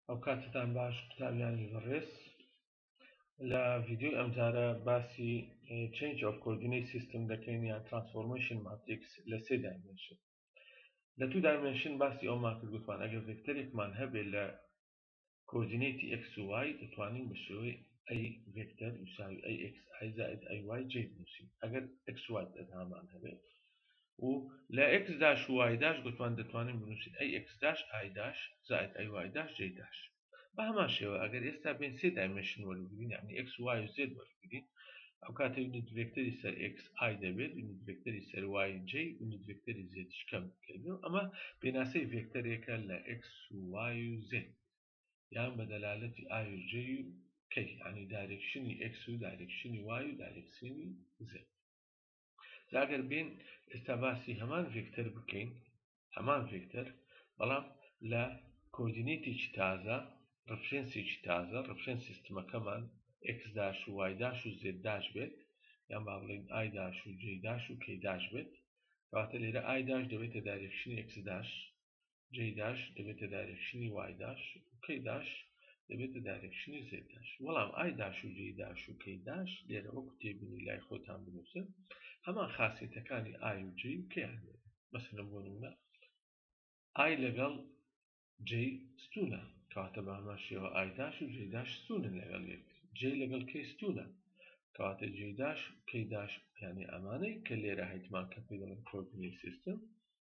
ئەو کاتتان باش قوتابیانی بەڕێز لە ڤیدیۆی ئەمجارە باسی change of coordinate system دەکەین یان transformation matrix لە 3 dimension لە 2 dimension باسی ئەومان کرد گوتمان ئەگەر ڤێکتەرێکمان هەبێت لە coordinate x و y دەتوانین بە شێوەی ئەی ڤێکتەر یساوی ئەی زائد ئەی وای جێ بنووسین ئەگەر x و y دەتامان هەبێت و لە x داش و y داش گوتمان دەتوانین بنووسین ئەی x داش ئای داش زائد ئەی وای داش جێ داش بە هەمان شێوە ئەگەر ئێستا بین 3 dimension وەربگرین یعنی x و y و z وەربگرین ئەو کاتە یونیت ڤێکتەری سەر x ئای دەبێت یونیت ڤێکتەری سەر y j یونیت ڤێکتەری z کەم بکەین ئەمە پێناسەی ڤێکتەرێکە لە x و y و z یان بە دەلالەتی ئای و j و k یعنی دایرێکشنی x و دایرێکشنی y و دایرێکشنی z ئەگەر بین ئێستا باسی هەمان ڤێکتەر بکەین هەمان ڤێکتەر بەڵام لە کۆردینێتێکی تازە ڕفرێنسێکی تازە ڕفرێنس سیستمەکەمان x داش و y داش و z داش بێت یان با بڵێن ئای داش و j داش و k داش بێت کەواتە لێرە ئای داش دەبێتە دایرێکشنی x داش j داش دەبێتە دایرێکشنی y داش و k داش دەبێتە دایرێکشنی z داش وەڵام ئای داش و j داش و k داش لێرە وەکو تێبینی لای خۆتان بنووسن هەمان خاصیتەکانی ئای و j و k یان لێرە مەسەلەن بۆ نمونە ئای لەگەڵ j ستونە کەواتە بە هەمان شێوە ئای داش و j داش ستونن لەگەڵ یەکتر j لەگەڵ k ستونە کەواتە j داش k داش یعنی ئەمانەی کە لێرە هەیتمان کە پێی دەڵێن coordinate system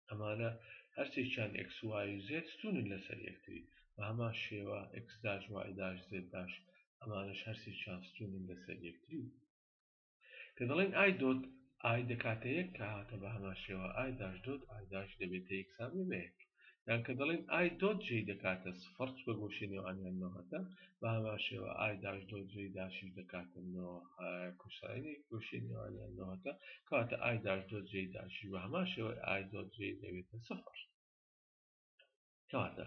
ئەمانە هەرسێکیان x و y و z ستونن لەسەر یەکتری بە هەمان شێوە x داش y داش z داش ئەمانەش هەرسێکیان ستونن لەسەر یەکتری کە دەڵێن ئای دۆت ئای دەکاتە یەک کە هاتە بە هەمان شێوە ئای داش دۆت ئای داش دەبێتە یەکسان بە یەک یان کە دەڵێن ئای دۆت j دەکاتە سفر بە گۆشەی نێوانیان نەوەتە بە هەمان شێوە ئای داش دۆت j داشیش دەکاتە کوساینی گۆشەی نێوانیان نەوەتە کەواتە ئای داش دۆت j داشی بە هەمان شێوە ئای دۆت j دەبێتە سفر کەواتە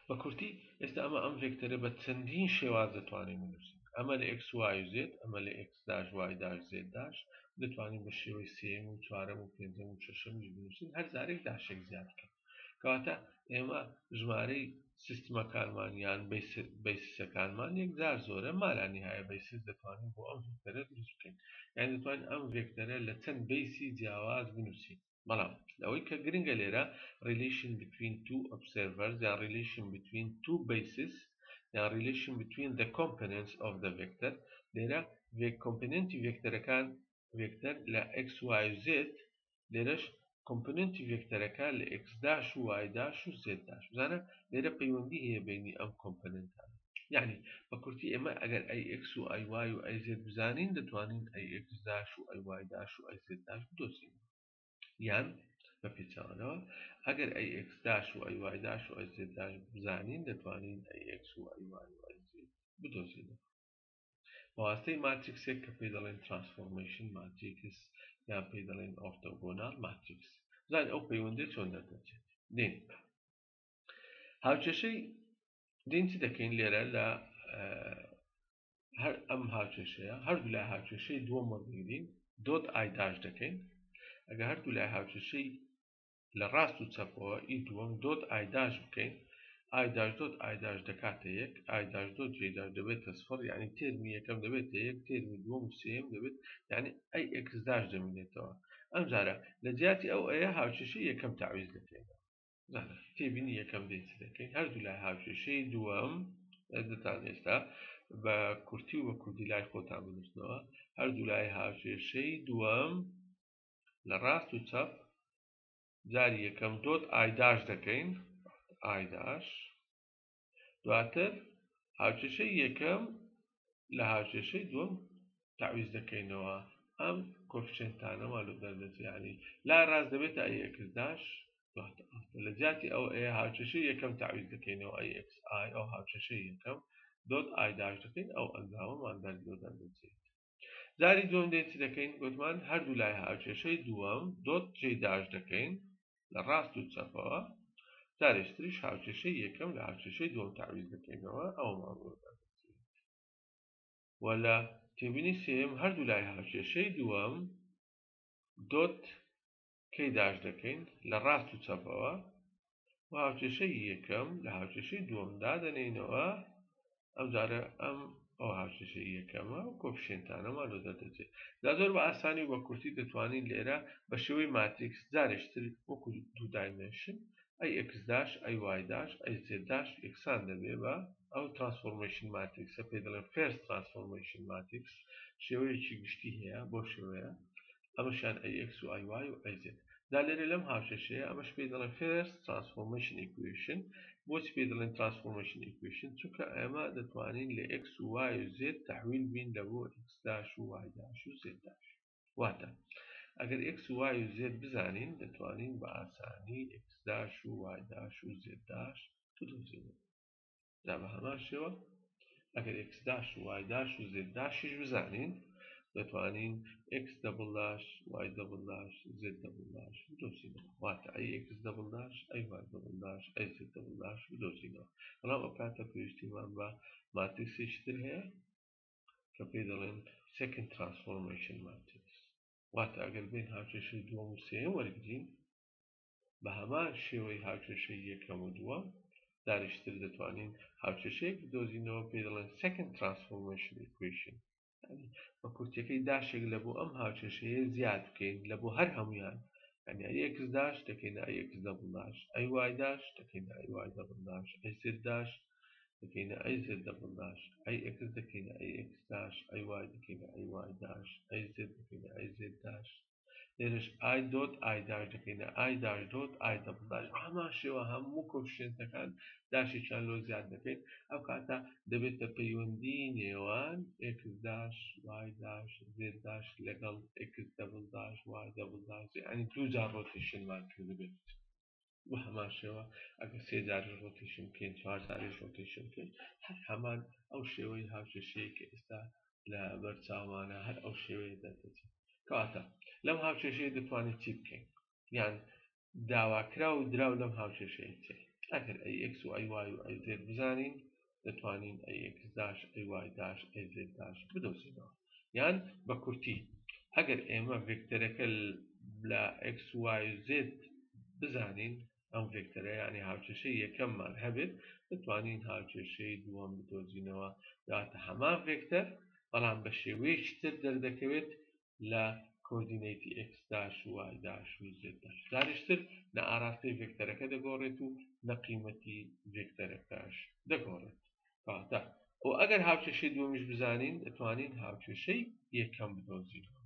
بە کورتی ئێستا ئەمە ئەم ڤێکتەرە بە چەندین شێواز دەتوانین بنووسین ئەمە لە x و y و z ئەمە لە x داش y داش z داش دەتوانین بە شێوەی سێم و چوارەم و پێنجەم و شەشەمیش بنووسین هەر جارێک داشێک زیاد بکەن کەواتە ئێمە ژمارەی سیستمەکانمان یان بەیسەکانمان یەکجار زۆرە مالانیهایە بەیسیس دەتوانین بۆ ئەم ڤێکتەرە دروست بکەین یان دەتوانین ئەم ڤێکتەرە لە چەند بەیسی جیاواز بنووسین بەڵام لەوەی کە گرنگە لێرە relation between two observers یان relation between two bases یان relation between the components of the vector لێرە کۆمپۆنێنتی ڤێکتەرەکان ڤێکتەر لە x y و z لێرەش کۆمپۆنێنتی ڤێکتەرەکە لە x داش و y داش و z داش بزانە لێرە پەیوەندی هەیە بینی ئەم کۆمپۆنێنتان یعنی بە کورتی ئێمە ئەگەر ئەی x و ئەی y و ئەی z بزانین دەتوانین ئەی x داش و ئەی y داش و ئەی z داش بدۆزین یان بە پێچەوانەوە ئەگەر ئەی x داش و ئەی y داش و ئەی z داش بزانین دەتوانین ئەی x و ئەی y و ئەی z بدۆزین بەواستەی ماتریکسێک کە پێی دەڵێن ترانسفۆرمیشن ماتریکس یان پێی دەڵێن ئۆرتۆگۆنال ماتریکس بزانین ئەو پەیوەندە چۆن دەردەچێت دێن هاوکێشەی دێن چی دەکەین لێرە لە هەر ئەم هاوکێشەیە هەردوو لای هاوکێشەی دووەم وەربگرین دۆت ئای داش دەکەین ئەگە هەردوو لای هاوکێشەی لە ڕاست و چەپەوە ئی دووەم دۆت ئای داش بکەین ئای داش دۆت ئای داش دەکاتە یەک ئای داش دۆت j داش دەبێتە سفر یعنی تێرمی یەکەم دەبێتە یەک تێرمی دووەم و سێم دەبێت یعنی ئەی x داش دەمێنێتەوە ئەم جارە لە جیاتی ئەو ئەیە هاوکێشەی یەکەم تعویز دەکەین زانە تێبینی یەکەم دێنچ دەکەین هەردوو لای هاوکێشەی دووەم دەتان ئێستا بە کورتی و بە کوردی لای خۆتان بنووسنەوە هەردوو لای هاوکێشەی دووەم لە ڕاست و چەپ جاری یەکەم دۆت ئای داش دەکەین ئای داش دواتر هاوکێشەی یەکەم لە هاوکێشەی دووەم تعویز دەکەینەوە ئەم کۆفیشنتانەوە لە دەردەچێت یعنی لای ڕاست دەبێتە ئەی x داش لە جیاتی ئەو ئەیە هاوکێشەی یەکەم تعویز دەکەینەوە ئەی x ئای ئەو هاوکێشەی یەکەم دۆت ئای داش دەکەین ئەو ئەنجامەمان دەردەچێت جاری دووەم دێن چی دەکەین گوتمان هەردوو لای هاوکێشەی دووەم دۆت j داش دەکەین لە ڕاست و چەپەوە جارێشتریش هاوکێشەی یەکەم لە هاوکێشەی دووەم تعویز دەکەینەوە ئەومان بۆ دەردەچێت و لە تێبینی سێم هەردوو لای هاوکێشەی دووەم دۆت k داش دەکەین لە ڕاست و چەپەوە و هاوکێشەی یەکەم لە هاوکێشەی دووەمدا دەنێینەوە ئەم جارە ئەو هاوکێشەی یەکەمە و کۆفشێنتانەمان لۆ دەردەچێت دا زۆر بە ئاسانی و بە کورتی دەتوانین لێرە بە شێوەی ماتریکس جارێشتر وەکو دوو دایمێنشن ئەی ئێکس داش ئەی وای داش ئەی زێد داش یەکسان دەبێ بە ئەو ترانسفۆرمێشن ماتریکسە پێی دەڵێن فێرست ترانسفۆرمێشن ماتریکس شێوەیەکی گشتی هەیە بۆ شێوەیە ئەمەشیان ئەی ئێکس و ئەی وای و ئەی زێد دا لێرە لەم هاوکێشەیە ئەمەش پێی دەڵێن فێرست ترانسفۆرمێشن ئیکوێشن بۆچی پێی دەڵێن ترانسفۆرمێشن ئیکوێشن چونکە ئێمە دەتوانین لە ئێکس و وای و زێد تەحویل بین لە بۆ ئێکس داش و وای داش و زێد داش واتە ئەگەر ئێکس و وای و زێد بزانین دەتوانین بە ئاسانی ئێکس داش و وای داش و زێد داش بدۆزینەوە جا بە هەمان شێوە ئەگەر ئێکس داش و وای داش و زێد داشیش بزانین دەتوانین ئێکس دەبڵ داش وای دەبڵ داش زێد دەبڵ داش بدۆزینەوە واتە ئەی ئێکس دەبڵ داش ئەی وای دەبڵ داش ئەی زێد دەبڵ داش بدۆزینەوە بەڵام ئەو کاتە پێویستیمان بە ماتریکسێکی تر هەیە کە پێی دەڵێن سێکند ترانسفۆرمێشن ماتریکس واتە ئەگەر بین هاوکێشەی دووەم و سێیەم وەرگرین بە هەمان شێوەی هاوکێشەی یەکەم و دووەم داریشتر دەتوانین هاوکێشەیەک بدۆزینەوە پێی دەڵێن سێکند ترانسفۆرمێشن ئیکوێشن بە کورتیەکەی داشێک لە بۆ ئەم هاوکێشەیە زیاد بکەین لە بۆ هەر هەمویان یعنی ئەی ئێکس داش دەکەینە ئەی ئێکس دەبڵ داش ئەی وای داش دەکەینە ئەی وای دەبڵ داش ئەی زێد داش دەکەینە ئەی زێد دەبڵ داش ئەی ئێکس دەکەینە ئەی ئێکس داش ئەی وای دەکەینە ئەی وای داش ئەی زێد دەکەینە ئەی زێد داش لێرەش ئای دۆت ئای داش دەکەینە ئای داش دۆت ئای دەبڵ داش هەمان شێوە هەموو کۆفشێنتەکان داشێکیان لۆ زیاد دەکەین ئەو کاتە دەبێتە پەیوەندی نێوان ئێکس داش وای داش زێد داش لەگەڵ ئێکس دەبڵ داش وای دەبڵ داش یعنی دوو جار ڕۆتیشنمان کرد بێت بە هەمان شێوە ئەگەر سێ جاریش ڕۆتیشن بکەین چوار جاریش ڕۆتیشن بکەین هەر هەمان ئەو شێوەی هاوکێشەیە کە ئێستا لە بەرچاومانە هەر ئەو شێوەیە دەردەچێت کەواتە لەم هاوکێشەیە دەتوانێت چی بکەین یان داواکرا و دراو لەم هاوکێشەیە چێ ئەگەر ئەی ئێکس و ئەی وای و ئەی زێد بزانین دەتوانین ئەی ئێکس داش ئەی وای داش ئەی زێد داش بدۆزینەوە یان بە کورتی ئەگەر ئێمە ڤێکتەرەکە لە ئێکس و وای و زێد بزانین ئەم ڤێکتەرە یعنی هاوکێشەی یەکەممان هەبێت دەتوانین هاوکێشەی دووەم بدۆزینەوە دواتە هەمان ڤێکتەر بەڵام بە شێوەیەکی تر دەردەکەوێت لە کۆردینەیتی ئێکس داش و وای داش و زێد داش داریشتر لە ئاراستەی ڤێکتەرەکە دەگۆڕێت و لە قیمەتی ڤێکتەرەکەش دەگۆڕێت کەواتە و ئەگەر هاوکێشەی دووەمیش بزانین دەتوانین هاوکێشەی یەکەم بدۆزینەوە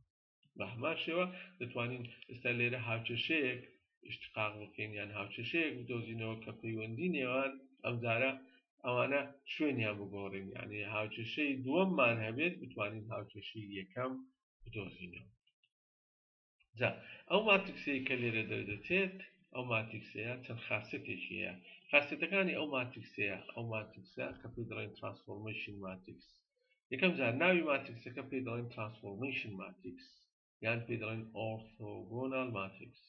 بە هەمان شێوە دەتوانین ئێستا لێرە هاوکێشەیەک اشتقاق بکەین یان هاوکێشەیەک بدۆزینەوە کە پەیوەندی نێوان ئەم جارە ئەوانە شوێنیان بگۆڕین یعنی هاوکێشەی دووەممان هەبێت بتوانین هاوکێشەی یەکەم بدۆزینەوە جا ئەو ماتریکسەیە کە لێرە دەردەچێت ئەو ماتریکسەیە چەند خاصەتێکی هەیە خاصەتەکانی ئەو ماتریکسەیە ئەو ماتریکسە کە پێی دەڵێن ترانسفۆرمێشن ماتریکس یەکەم جار ناوی ماتریکسەکە پێی دەڵێن ترانسفۆرمێشن ماتریکس یان پێی دەڵێن ئۆرتۆگۆنال ماتریکس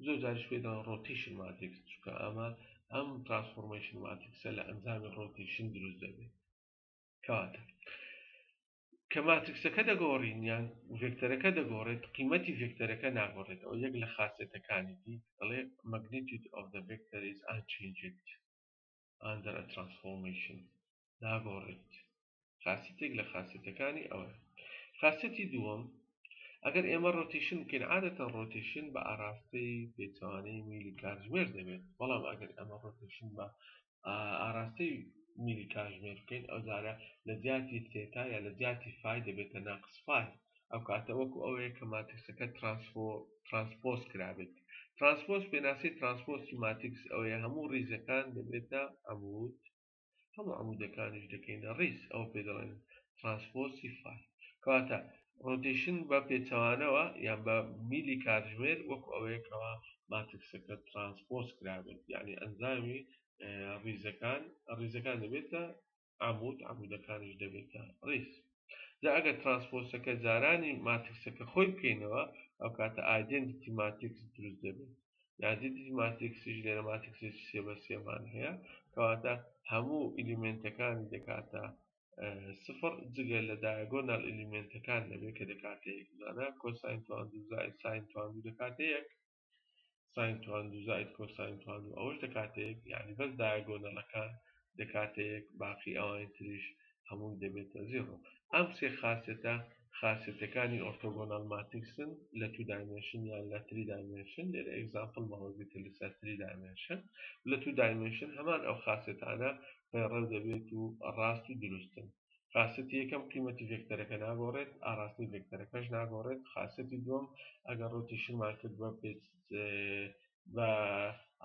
زۆر جاریش پێی دەڵێن ڕۆتیشن ماتریکس چونکە ئەمە ئەم ترانسفۆرمێشن ماتریکسە لە ئەنجامی ڕۆتیشن دروست دەبێت کەواتە کە ماتریکسەکە دەگۆڕین یان ڤێکتەرەکە دەگۆڕێت قیمەتی ڤێکتەرەکە ناگۆڕێت ئەو یەک لە خاصێتەکانیتی دەڵێ magnitude of the vector is unchanged under a transformation ناگۆڕێت خاصێتێک لە خاصێتەکانی ئەوە خاصەتی دووەم ئەگەر ئێمە ڕۆتیشن بکەین عادەتەن ڕۆتیشن بە ئاراستەی پێچەوانەی میلی کاتژمێر دەبێت بەڵام ئەگەر ئەمە ڕۆتیشن بە ئاراستەی میلی کاتژمێر بکەین ئەو جارە لە جیاتی تێتا یا لە جیاتی فای دەبێتە ناقس فای ئەو کاتە وەکو ئەوەیە کە ماتریکسەکە ترانسپۆز کرابێت ترانسپۆز پێناسی ترانسپۆسی ماتریکس ئەوەیە هەموو ڕیزەکان دەبێتە عەمود هەموو عەمودەکانیش دەکەینە ڕیز ئەو پێ دەڵێن ترانسپۆسی فای کەواتە ڕۆتیشن بە پێچەوانەوە یان بە میلی کاتژمێر وەکو ئەوەیەکەوە ماتریکسەکە ترانسپۆز کرابێت یعنی ئەنجامی ڕیزەکان دەبێتە عەمود عەمودەکانیش دەبێتە ڕیز جا ئەگەر ترانسپۆزەکە جارانی ماتریکسەکە خۆی بکەینەوە ئەو کاتە ئایدێنتیتی ماتریکس دروست دەبێت ئایدێنتیتی ماتریکسیش لێرە ماتریکسێکی سێ بە سێمان هەیە کەواتە هەموو ئیلیمێنتەکانی دەکاتە سفر جگە لە دایگۆنال ئلیمێنتەکان دەبێت کە دەکاتە یەک زانە کۆساین توان دوو زائید ساین توان دوو دەکاتە یەک ساین تواندوو زائد کۆساین تواندوو ئەوەش دەکاتەیەک یعنی بەس دایگۆنەڵەکە دەکاتەیەک باقی ئەوان تریش هەمووی دەبێتە زیرۆ. ئەم سێ خاصیتەکانی ئۆرتۆگۆنال ماتریکسن لە 2 دایمێنشن یان لە 3 دایمێنشن. لێرە ئێگزامپڵ ماوەبێتە لەسەر 3 دایمێنشن. لە 2 دایمێنشن هەمان ئەو خاصیتانە پەیڕەو دەبێت و ڕاست و دروستن. خاصەتی یەکەم قیمەتی ڤێکتەرەکە ناگۆڕێت، ئاڕاستی ڤێکتەرەکەش ناگۆڕێت. خاصەتی دووەم ئەگەر ڕۆتیشنمان کرد بە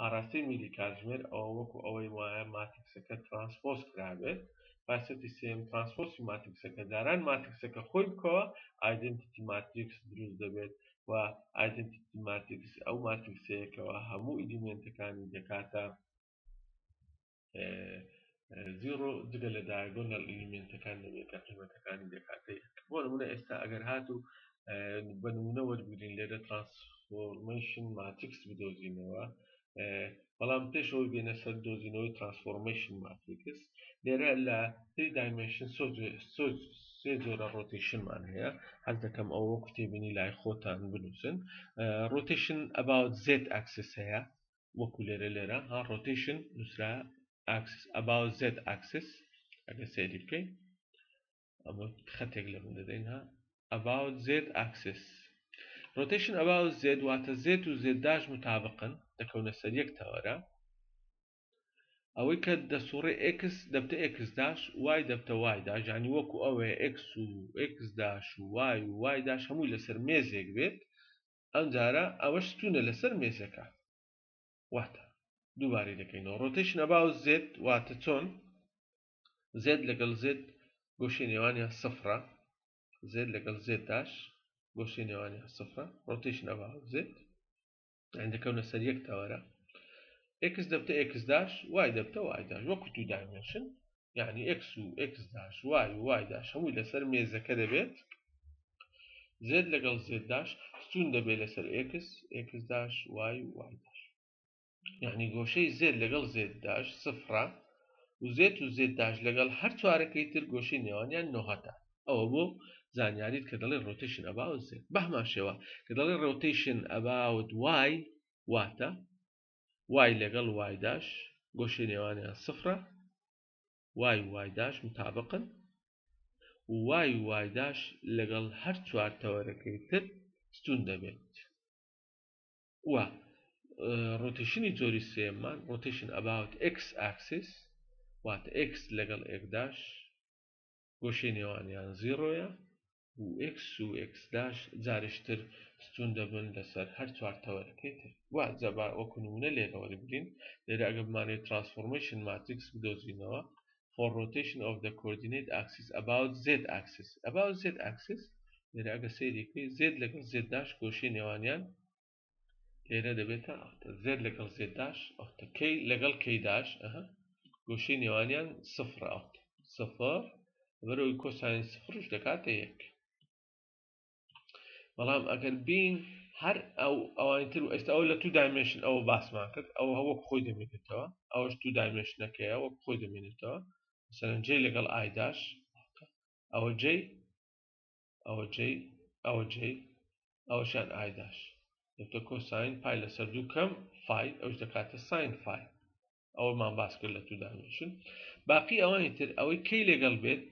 ئاڕاستی میلی کاتژمێر ئەوە وەکو ئەوەی وایە ماتریکسەکە ترانسپۆز کرابێت. خاصەتی سێم ترانسپۆسی ماتریکسەکە داران ماتریکسەکە خۆی بکەوە ئایدنتیتی ماتریکس دروست دەبێت و ئایدنتیتی ماتریکس ئەو ماتریکسەیەکەوە هەموو ئیلیمێنتەکانی دەکاتە زیرۆ جگە لە دایگۆنەل ئیلیمێنتەکان دەبێت کە قیمەتەکانی دەکاتە یەک. بۆ نمونە ئێستا ئەگەر هاتوو بە نمونە وەربگرین لێرە ترانسفۆرمەیشن ماتریکس بدۆزینەوە، بەڵام پێشەوەی بێنە سەر دۆزینەوەی ترانسفۆرمەیشن ماتریکس لێرە لە 3 دایمێنشن سێ جۆرە ڕۆتیشنمان هەیە. حەز دەکەم ئەوە کوتێبینی لای خۆتان بنووسن. ڕۆتیشن about z axis هەیە وەکو لێرە ها ڕۆتیشن نووسرا axis about z axis ئەگە سێری بکەین ئەمە خەتێک لە من دەدەین ها about z axis. rotation about z واتە z و z داش متابقن دەکەونە سەر یەک تەوەرە. ئەوەی کە دەسوڕێ x دەبتە x داش y دەبتە y داش یعنی وەکو ئەوەیە x و x داش و y داش هەمووی لەسەر مێزێک بێت. ئەم جارە ئەوەش ستونە لەسەر مێزەکە. واتە دووبارەی دەکەینەوە. rotation about z واتە چۆن z لەگەڵ z گۆشەی نێوانیان سفرە، z لەگەڵ z داش گۆشەی نێوانیان سفرە. rotation about z یعنی دەکەونە سەر یەک تەوەرە. x دەبتە x داش y دەبتە y داش وەکو 2 دایمێنشن یعنی x و x داش y و y داش هەمووی لەسەر مێزەکە دەبێت. z لەگەڵ z داش ستون دەبێت لەسەر x داش y و y داش یعنی گۆشەی z لەگەڵ z داش سفرە و z داش لەگەڵ هەر چوارەکەی تر گۆشەی نێوانیان نۆهەتە. ئەوە بۆ زانیاریت کە دەڵێ rotation about z. بە هەمان شێوە کە دەڵێ rotation about y واتە y لەگەڵ y داش گۆشەی نێوانیان سفرە، y داش متابقن و y داش لەگەڵ هەر چوار تەوەرەکەی تر ستون دەبێت. و روتیشنی جۆری سێمان rotation about x axis واتە x لەگەڵ x داش گۆشەی نێوانیان زیرۆیە و x و x داش جارشتر ستون دەبن لەسەر هەر چوار تەوەرەکەی تر. وا جەبا وەکو نمونە لێرەوە دەبین لێرە ئەگە بمانێت ترانسفۆرمەیشن ماتریکس بدۆزینەوە for rotation of the coordinate axis about z axis لێرە ئەگە سەیریکەی z لەگەڵ z داش گۆشەی نێوانیان لێرە دەبێتە z لەگەڵ z داش k لەگەڵ k داش گۆشەی نێوانیان سفرە سفر بەرەوەی کۆساین سفرش دەکاتە یەک. بەڵام ئەگەر بین هەر ئەوانی تر ئێستا ئەو لە 2 دایمێنشن ئەوە باسمان کرد ئەوە وەک خۆی دەمێنێتەوە ئەوەش 2 دایمێنشنەکەیە وەک خۆی دەمێنێتەوە. مەسەلەن j لەگەڵ i داش ئەوە j ئەوەشیان i داش دەبتە کۆساین پای لەسەر دوو کەم فای ئەوش دەکاتە ساین فای. ئەوەمان باس کرد لە 2 دایمێنشن. باقی ئەوانی تر ئەوەی کەی لەگەڵ بێت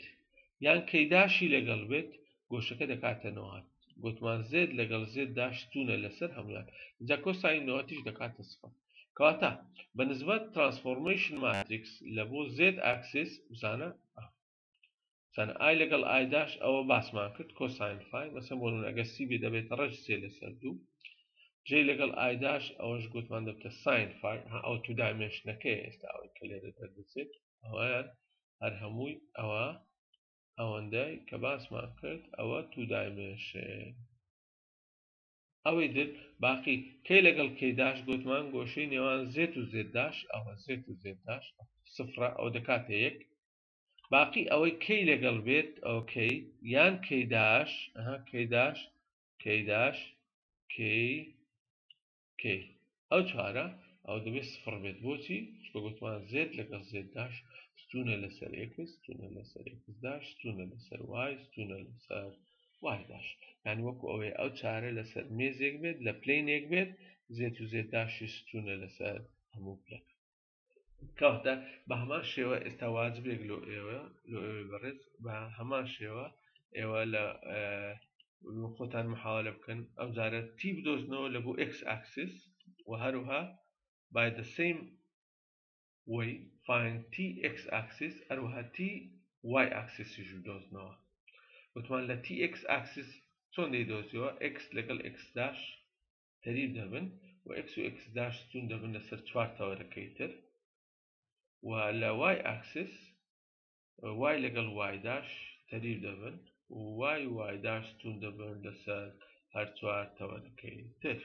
یان کەی داشی لەگەڵ بێت گۆشەکە دەکاتە نۆهات. گوتمان z لەگەڵ z داش ستونە لەسەر هەمویان اینجا کۆساین نۆهاتیش دەکاتە سفر. کەواتە بەنسبەت ترانسفۆرمەیشن ماتریکس لە بۆ z ئاکسیس بزانە i لەگەڵ i داش ئەوە باسمان کرد کۆساین فای مەسەڵەن بۆ نمونە ئەگەر c بێ دەبێتە ڕەش 3 لەسەر 2. j لەگەڵ i داش ئەوەش گوتمان دەبتە ساین فای ئەو 2 دایمێنشنەکەی ئێستا ئەوەی کە لێرە دەردەچێت ئەوەیان هەر هەمووی ئەوەندەی کە باسمان کرد ئەوە 2 دایمێنشن. ئەوەی در باقی کەی لەگەڵ کەی داش گوتمان گۆشەی نێوان z و z داش ئەوە z و z داش سفرە ئەو دەکاتە یەک. باقی ئەوەی کەی لەگەڵ بێت ئەو کەی یان کەی داش کەی ئەو چوارە ئەو دەبێت سفر بێت. بۆچی؟ چکە گوتمان z لەگەڵ z داش ستونە لەسەر x ستونە لەسەر x داش ستونە لەسەر y ستونە لەسەر وای داش يعني وەکو ئەوەی ئەو چارە لەسەر مێزێک بێت لە پلەینێک بێت زێت و زێت داشی ستونە لەسەر هەموو پلەک کەواتە بە هەمان شێوە ئێستا واجبێک لۆ ئێوە بەڕێز بە هەمان شێوە ئێوە لە خۆتان محاولە بکەن ئەم جارە تی بدۆزنەوە لە بۆ x axis و هەروها by the same way find tx axis هەروها ty axis بدۆزنەوە وتمان لە tx axis چۆن دەیدۆزیەوە x لەگەڵ x داش تەریب دەبن و x و x داش ستون دەبن لەسەر 4 تەوەرەکەی تر و لە y axis y لەگەڵ y داش تەریب دەبن و y داش ستون دەبن لەسەر هەر 4 تەوەرەکەی تر